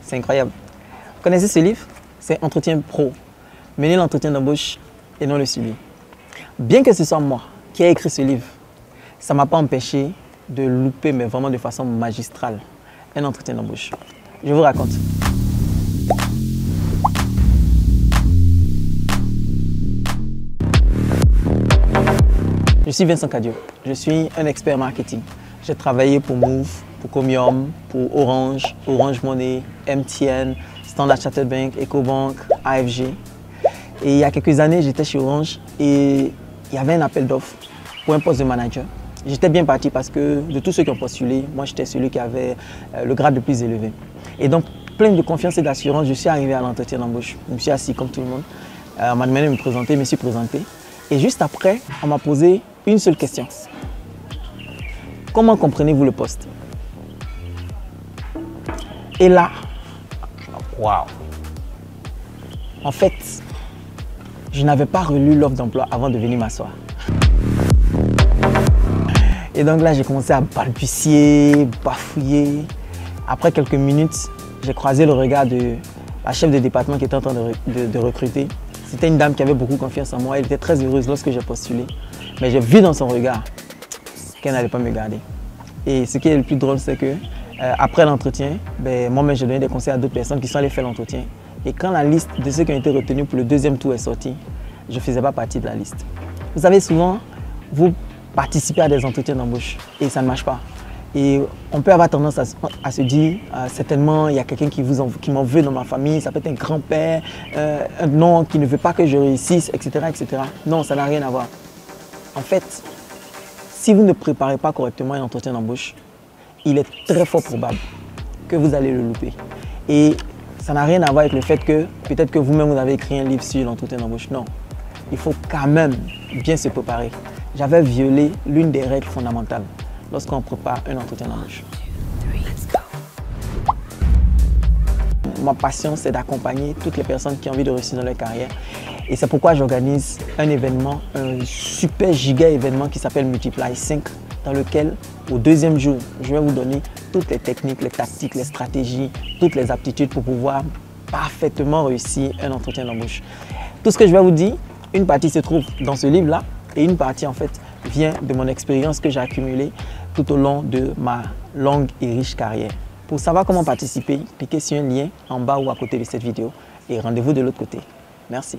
C'est incroyable. Vous connaissez ce livre? C'est Entretien Pro. Menez l'entretien d'embauche et non le suivi. Bien que ce soit moi qui ai écrit ce livre, ça ne m'a pas empêché de louper, mais vraiment de façon magistrale, un entretien d'embauche. Je vous raconte. Je suis Vincent Cadio. Je suis un expert marketing. J'ai travaillé pour Move, pour Comium, pour Orange, Orange Money, MTN, Standard Chartered Bank, Ecobank, AFG. Et il y a quelques années, j'étais chez Orange et il y avait un appel d'offres pour un poste de manager. J'étais bien parti parce que de tous ceux qui ont postulé, moi j'étais celui qui avait le grade le plus élevé. Et donc, plein de confiance et d'assurance, je suis arrivé à l'entretien d'embauche. Je me suis assis comme tout le monde. On m'a demandé de me présenter, je me suis présenté. Et juste après, on m'a posé une seule question. Comment comprenez-vous le poste? Et là, waouh! En fait, je n'avais pas relu l'offre d'emploi avant de venir m'asseoir. Et donc là, j'ai commencé à balbutier, bafouiller. Après quelques minutes, j'ai croisé le regard de la chef de département qui était en train de recruter. C'était une dame qui avait beaucoup confiance en moi. Elle était très heureuse lorsque j'ai postulé. Mais j'ai vu dans son regard qu'elle n'allait pas me garder. Et ce qui est le plus drôle, c'est que après l'entretien, moi-même, j'ai donné des conseils à d'autres personnes qui sont allées faire l'entretien. Et quand la liste de ceux qui ont été retenus pour le deuxième tour est sortie, je ne faisais pas partie de la liste. Vous savez, souvent, vous participez à des entretiens d'embauche et ça ne marche pas. Et on peut avoir tendance à se dire, certainement, il y a quelqu'un qui m'en veut dans ma famille, ça peut être un grand-père, un nom qui ne veut pas que je réussisse, etc., etc. Non, ça n'a rien à voir. En fait, si vous ne préparez pas correctement un entretien d'embauche, il est très fort probable que vous allez le louper. Et ça n'a rien à voir avec le fait que peut-être que vous-même vous avez écrit un livre sur l'entretien d'embauche. Non, il faut quand même bien se préparer. J'avais violé l'une des règles fondamentales lorsqu'on prépare un entretien d'embauche. Ma passion, c'est d'accompagner toutes les personnes qui ont envie de réussir dans leur carrière. Et c'est pourquoi j'organise un événement, un super giga événement qui s'appelle Multiply 5, dans lequel, au deuxième jour, je vais vous donner toutes les techniques, les tactiques, les stratégies, toutes les aptitudes pour pouvoir parfaitement réussir un entretien d'embauche. Tout ce que je vais vous dire, une partie se trouve dans ce livre-là et une partie, en fait, vient de mon expérience que j'ai accumulée tout au long de ma longue et riche carrière. Pour savoir comment participer, cliquez sur un lien en bas ou à côté de cette vidéo et rendez-vous de l'autre côté. Merci.